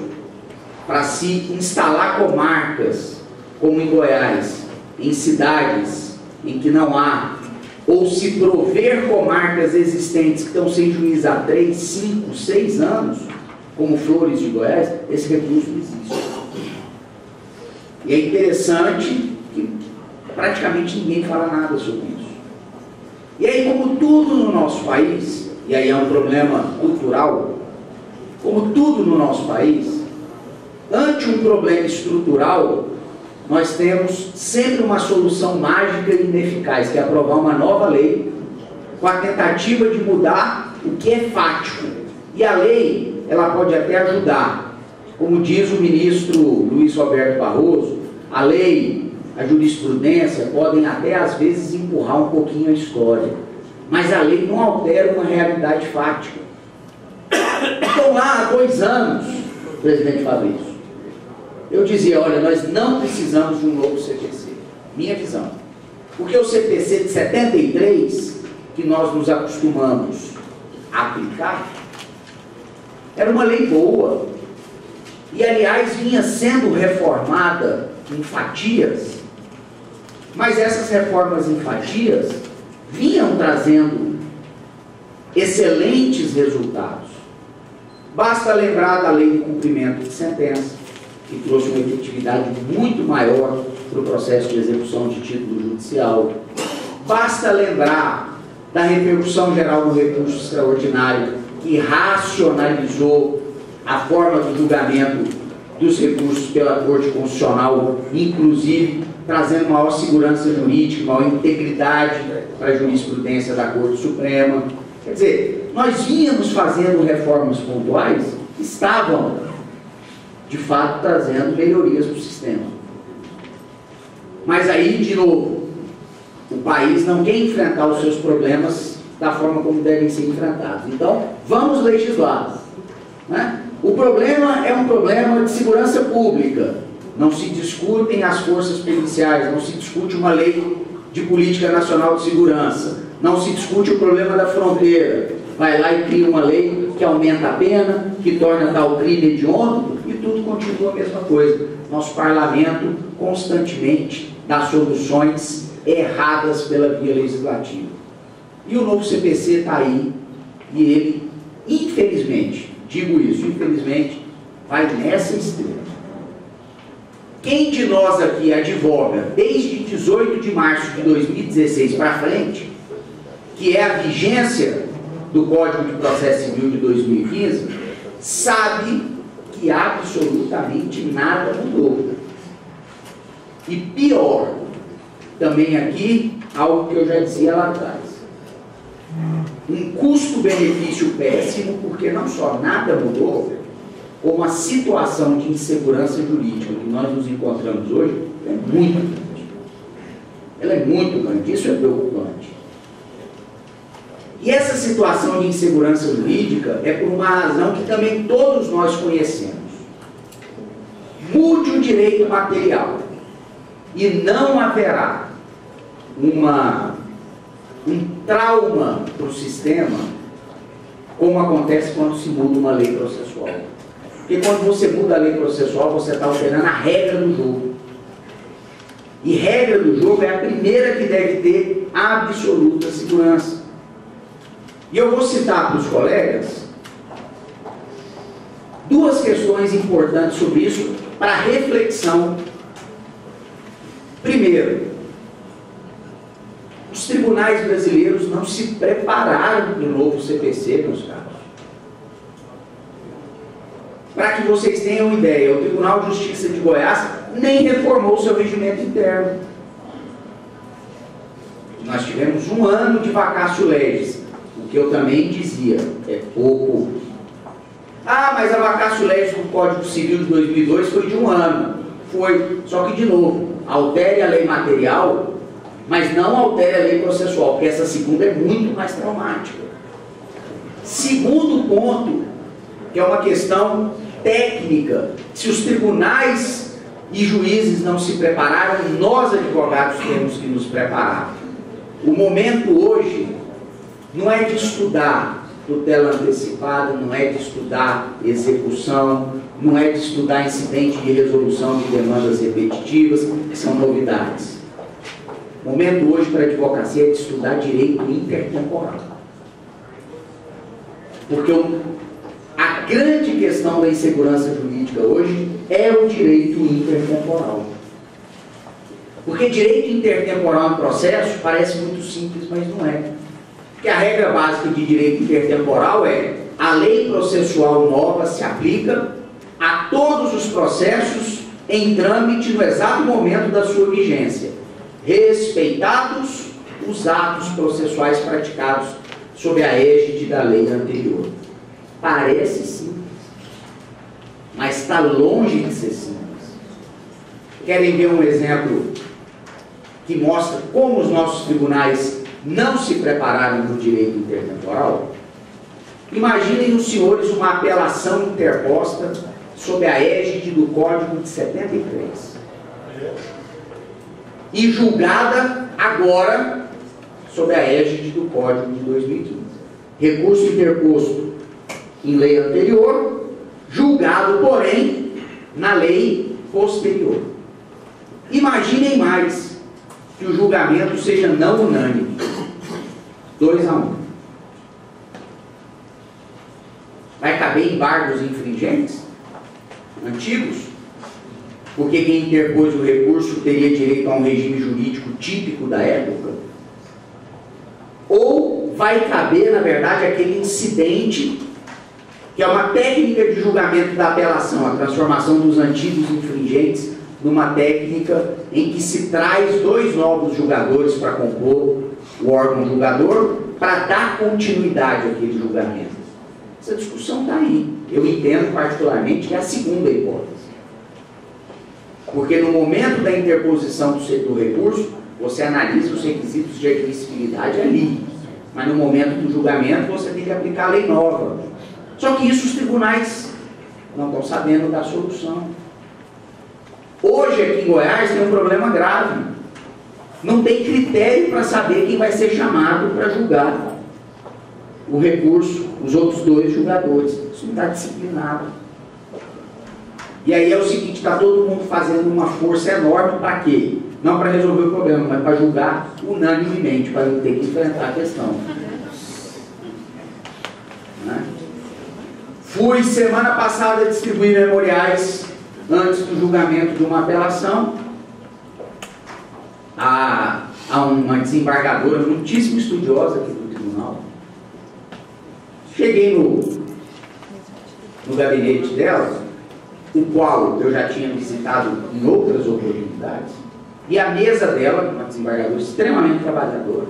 para se instalar comarcas, como em Goiás, em cidades em que não há, ou se prover comarcas existentes que estão sem juiz há 3, 5, 6 anos, como Flores de Goiás, esse recurso não existe. E é interessante que praticamente ninguém fala nada sobre isso. E aí, como tudo no nosso país, e aí é um problema cultural, como tudo no nosso país, ante um problema estrutural, nós temos sempre uma solução mágica e ineficaz, que é aprovar uma nova lei com a tentativa de mudar o que é fático. E a lei, ela pode até ajudar. Como diz o ministro Luiz Roberto Barroso, a lei, a jurisprudência podem até às vezes empurrar um pouquinho a história, mas a lei não altera uma realidade fática. Então lá há 2 anos, presidente Fabrício, eu dizia, olha, nós não precisamos de um novo CPC, minha visão, porque o CPC de 73, que nós nos acostumamos a aplicar, era uma lei boa, e aliás vinha sendo reformada em fatias, mas essas reformas em fatias vinham trazendo excelentes resultados. Basta lembrar da lei de cumprimento de sentença, que trouxe uma efetividade muito maior para o processo de execução de título judicial. Basta lembrar da repercussão geral do recurso extraordinário, que racionalizou a forma do julgamento dos recursos pela Corte Constitucional, inclusive trazendo maior segurança jurídica, maior integridade para a jurisprudência da Corte Suprema. Quer dizer, nós vínhamos fazendo reformas pontuais que estavam, de fato, trazendo melhorias para o sistema. Mas aí, de novo, o país não quer enfrentar os seus problemas da forma como devem ser enfrentados. Então, vamos legislar, né? O problema é um problema de segurança pública. Não se discutem as forças policiais, não se discute uma lei de política nacional de segurança, não se discute o problema da fronteira. Vai lá e cria uma lei que aumenta a pena, que torna tal crime hediondo, e tudo continua a mesma coisa. Nosso parlamento constantemente dá soluções erradas pela via legislativa. E o novo CPC está aí, e ele, infelizmente, digo isso, infelizmente, vai nessa esteira. Quem de nós aqui advoga desde 18 de março de 2016 para frente, que é a vigência do Código de Processo Civil de 2015, sabe que absolutamente nada mudou. E pior, também aqui, algo que eu já dizia lá atrás. Um custo-benefício péssimo, porque não só nada mudou, como a situação de insegurança jurídica que nós nos encontramos hoje é muito grande. Ela é muito grande, isso é preocupante. E essa situação de insegurança jurídica é por uma razão que também todos nós conhecemos. Mude o direito material e não haverá um trauma para o sistema, como acontece quando se muda uma lei processual. Porque quando você muda a lei processual, você está alterando a regra do jogo. E regra do jogo é a primeira que deve ter absoluta segurança. E eu vou citar para os colegas duas questões importantes sobre isso para reflexão. Primeiro, os tribunais brasileiros não se prepararam para o novo CPC, meus caros. Para que vocês tenham ideia, o Tribunal de Justiça de Goiás nem reformou seu regimento interno. Nós tivemos 1 ano de vacatio legis, o que eu também dizia, é pouco. Ah, mas a vacatio legis do Código Civil de 2002 foi de 1 ano. Foi, só que de novo, altere a lei material, mas não altere a lei processual, porque essa segunda é muito mais traumática. Segundo ponto, que é uma questão técnica, se os tribunais e juízes não se prepararam, nós advogados temos que nos preparar. O momento hoje não é de estudar tutela antecipada, não é de estudar execução, não é de estudar incidente de resolução de demandas repetitivas, que são novidades. O momento hoje para a advocacia é de estudar direito intertemporal. Porque a grande questão da insegurança jurídica hoje é o direito intertemporal. Porque direito intertemporal em processo parece muito simples, mas não é. Porque a regra básica de direito intertemporal é: a lei processual nova se aplica a todos os processos em trâmite no exato momento da sua vigência, respeitados os atos processuais praticados sob a égide da lei anterior. Parece simples, mas está longe de ser simples. Querem ver um exemplo que mostra como os nossos tribunais não se prepararam para o direito intertemporal? Imaginem os senhores uma apelação interposta sob a égide do Código de 73 e julgada agora sob a égide do Código de 2015. Recurso interposto em lei anterior, julgado, porém, na lei posterior. Imaginem mais que o julgamento seja não unânime, 2-1. Vai caber embargos infringentes antigos? porque quem interpôs o recurso teria direito a um regime jurídico típico da época? Ou vai caber, na verdade, aquele incidente que é uma técnica de julgamento da apelação, a transformação dos antigos infringentes numa técnica em que se traz 2 novos julgadores para compor o órgão julgador para dar continuidade àquele julgamento. Essa discussão está aí. Eu entendo particularmente que é a segunda hipótese. Porque no momento da interposição do recurso, você analisa os requisitos de admissibilidade ali. Mas no momento do julgamento, você tem que aplicar a lei nova. Só que isso os tribunais não estão sabendo da solução. Hoje aqui em Goiás tem um problema grave. Não tem critério para saber quem vai ser chamado para julgar o recurso, os outros 2 julgadores. Isso não está disciplinado. E aí é o seguinte, está todo mundo fazendo uma força enorme para quê? Não para resolver o problema, mas para julgar unanimemente, para não ter que enfrentar a questão. Né? Fui semana passada distribuir memoriais antes do julgamento de uma apelação a uma desembargadora muitíssimo estudiosa aqui do tribunal. Cheguei no gabinete dela, o qual eu já tinha visitado em outras oportunidades, e a mesa dela, uma desembargadora extremamente trabalhadora,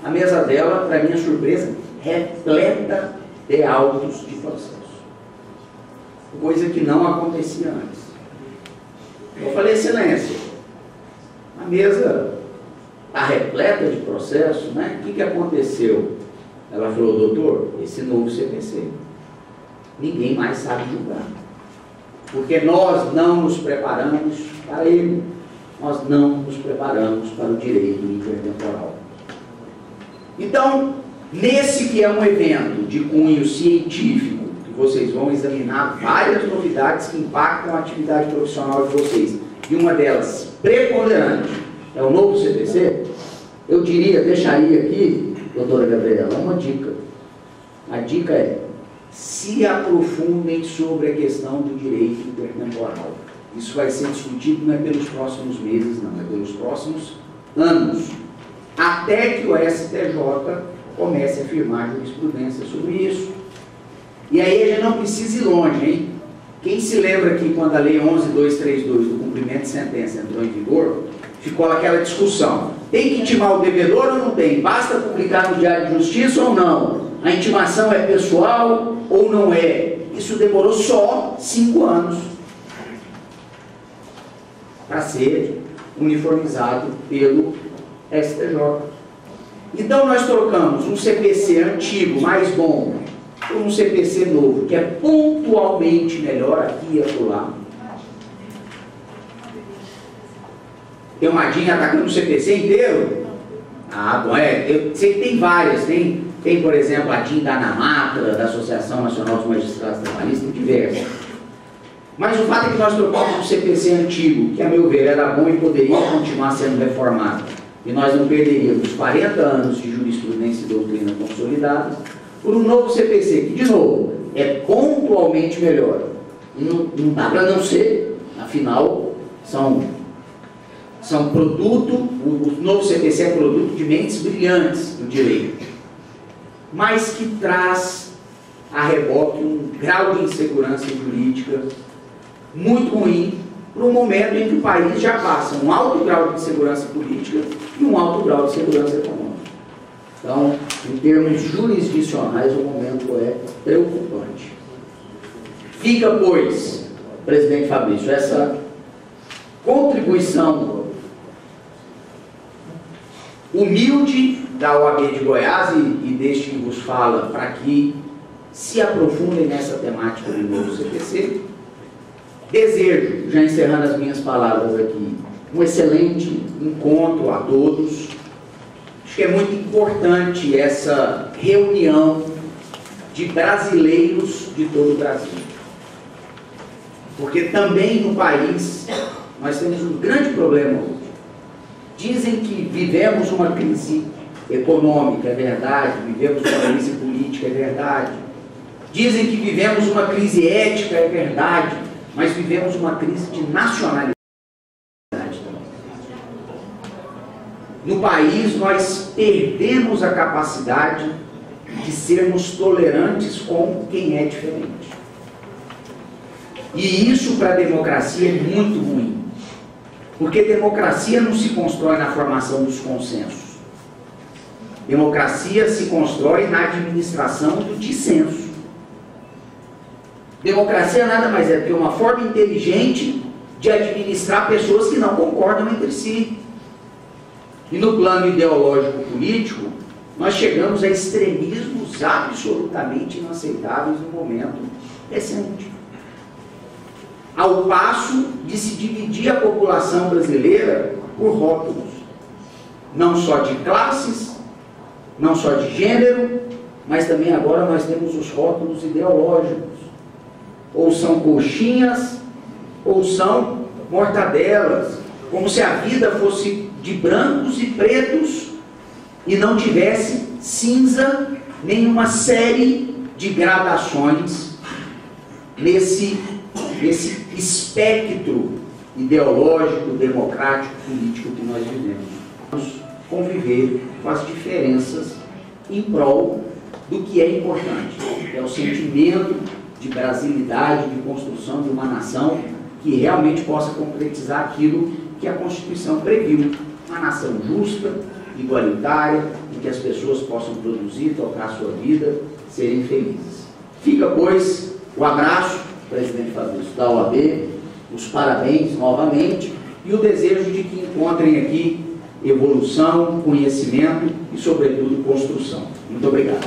a mesa dela, para minha surpresa, repleta de autos de processo. Coisa que não acontecia antes. Eu falei, excelência, a mesa está repleta de processo, né? O que aconteceu? Ela falou, doutor, esse novo CPC, ninguém mais sabe julgar. Porque nós não nos preparamos para ele, nós não nos preparamos para o direito intertemporal. Então, nesse que é um evento de cunho científico, vocês vão examinar várias novidades que impactam a atividade profissional de vocês. E uma delas, preponderante, é o novo CPC. Eu deixaria aqui, doutora Gabriela, uma dica. A dica é, se aprofundem sobre a questão do direito intertemporal. Isso vai ser discutido não é pelos próximos meses, não, é pelos próximos anos. Até que o STJ comece a firmar jurisprudência sobre isso. E aí a gente não precisa ir longe, hein? Quem se lembra que quando a Lei 11.232 do cumprimento de sentença entrou em vigor, ficou aquela discussão. Tem que intimar o devedor ou não tem? Basta publicar no Diário de Justiça ou não? A intimação é pessoal ou não é? Isso demorou só 5 anos para ser uniformizado pelo STJ. Então nós trocamos um CPC antigo, mais bom, por um CPC novo, que é pontualmente melhor aqui e acolá. Tem uma DIN atacando o CPC inteiro? Ah, bom, eu sei que tem várias. Tem, por exemplo, a DIN da ANAMATRA, da Associação Nacional dos Magistrados Trabalhistas, tem diversas. Mas o fato é que nós trocamos um CPC antigo, que a meu ver era bom e poderia continuar sendo reformado, e nós não perderíamos 40 anos de jurisprudência e doutrina consolidadas, por um novo CPC, que, de novo, é pontualmente melhor. Não dá para não ser, afinal, são produto, o novo CPC é produto de mentes brilhantes do direito, mas que traz a reboque um grau de insegurança jurídica muito ruim para um momento em que o país já passa um alto grau de insegurança política e um alto grau de segurança econômica. Então, em termos jurisdicionais, o momento é preocupante. Fica, pois, presidente Fabrício, essa contribuição humilde da OAB de Goiás e deste que vos fala, para que se aprofundem nessa temática do novo CPC. Desejo, já encerrando as minhas palavras aqui, um excelente encontro a todos. Acho que é muito importante essa reunião de brasileiros de todo o Brasil. Porque também no país nós temos um grande problema hoje. Dizem que vivemos uma crise econômica, é verdade. Vivemos uma crise política, é verdade. Dizem que vivemos uma crise ética, é verdade. Mas vivemos uma crise de nacionalidade. no país nós perdemos a capacidade de sermos tolerantes com quem é diferente. E isso para a democracia é muito ruim. Porque democracia não se constrói na formação dos consensos. Democracia se constrói na administração do dissenso. Democracia nada mais é do que uma forma inteligente de administrar pessoas que não concordam entre si. E no plano ideológico político, nós chegamos a extremismos absolutamente inaceitáveis no momento recente. Ao passo de se dividir a população brasileira por rótulos, não só de classes, não só de gênero, mas também agora nós temos os rótulos ideológicos. Ou são coxinhas, ou são mortadelas, como se a vida fosse de brancos e pretos e não tivesse cinza, nenhuma série de gradações nesse espectro ideológico, democrático, político que nós vivemos. Vamos conviver com as diferenças em prol do que é importante, que é o sentimento de brasilidade, de construção de uma nação que realmente possa concretizar aquilo que a Constituição previu, uma nação justa, igualitária, em que as pessoas possam produzir, tocar a sua vida, serem felizes. Fica, pois, o abraço, presidente Fabrício, da OAB, os parabéns novamente e o desejo de que encontrem aqui evolução, conhecimento e, sobretudo, construção. Muito obrigado.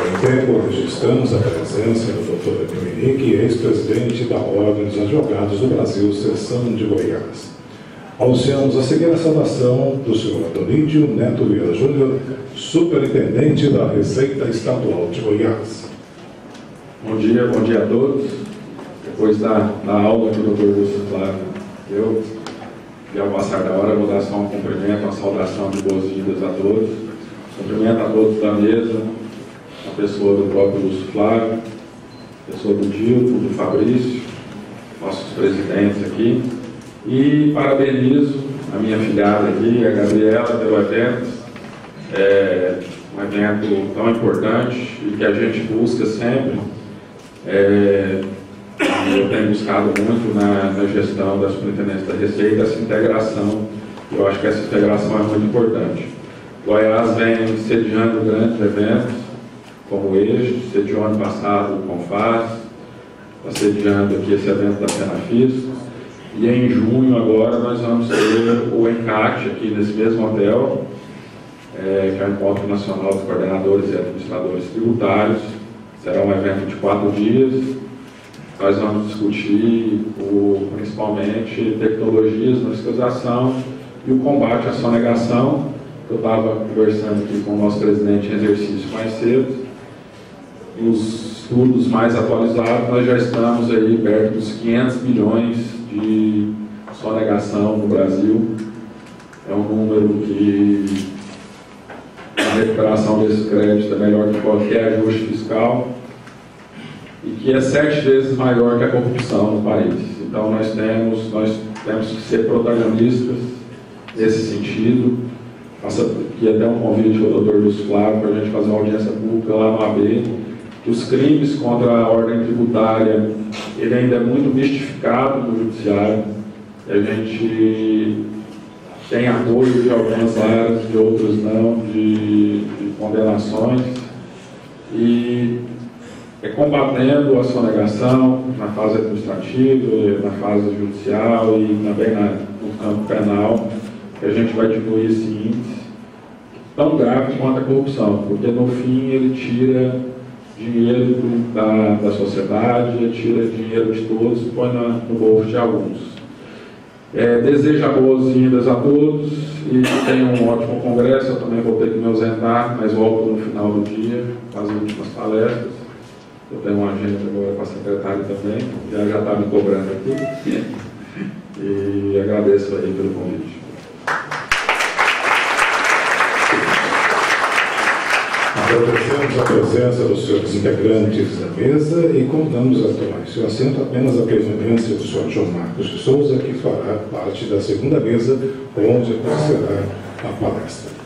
Em tempo, registramos a presença do Dr. Dominique, ex-presidente da Ordem dos Advogados do Brasil, Seção de Goiás. Anunciamos a seguir a saudação do senhor Adonídio Neto Vieira Júnior, superintendente da Receita Estadual de Goiás. Bom dia a todos. Depois da aula que o Dr. Lúcio Flávio deu, e ao passar da hora, vou dar só um cumprimento, uma saudação de boas-vindas a todos. Cumprimento a todos da mesa, a pessoa do próprio Lúcio Flávio, a pessoa do Dilton, do Fabrício, nossos presidentes aqui. E parabenizo a minha filhada aqui, a Gabriela, pelo evento. Um evento tão importante e que a gente busca sempre. Eu tenho buscado muito na gestão da Superintendência da Receita essa integração. Eu acho que essa integração é muito importante. Goiás vem sediando grandes eventos, como este, sediou ano passado o Confas, está sediando aqui esse evento da FENAFISCO. E em junho agora nós vamos ter o ENCAT aqui nesse mesmo hotel, que é o Encontro Nacional dos Coordenadores e Administradores Tributários. Será um evento de 4 dias. Nós vamos discutir principalmente tecnologias na fiscalização e o combate à sonegação. Eu estava conversando aqui com o nosso presidente em exercício mais cedo. Os estudos mais atualizados, nós já estamos aí perto dos 500 bilhões de sonegação no Brasil. É um número que a recuperação desse crédito é melhor que qualquer ajuste fiscal e que é 7 vezes maior que a corrupção no país. Então nós temos que ser protagonistas nesse sentido. Faço aqui até um convite ao Dr. Lúcio Flávio para a gente fazer uma audiência pública lá no AB. Os crimes contra a ordem tributária, ele ainda é muito mistificado no judiciário. A gente tem apoio de algumas áreas, de outras não, de condenações. E combatendo a sonegação na fase administrativa, na fase judicial e também no campo penal, que a gente vai diminuir esse índice tão grave quanto a corrupção, porque no fim ele tira dinheiro da sociedade, tira dinheiro de todos e põe no bolso de alguns. Desejo boas-vindas a todos e tenham um ótimo congresso. Eu também vou ter que me ausentar, mas volto no final do dia para as últimas palestras. Eu tenho uma agenda agora com a secretária também, já está me cobrando aqui. E agradeço aí pelo convite. Agradecemos a presença dos senhores integrantes da mesa e convidamos a tomar seu assento apenas a presidência do senhor João Marcos de Souza, que fará parte da segunda mesa, onde acontecerá a palestra.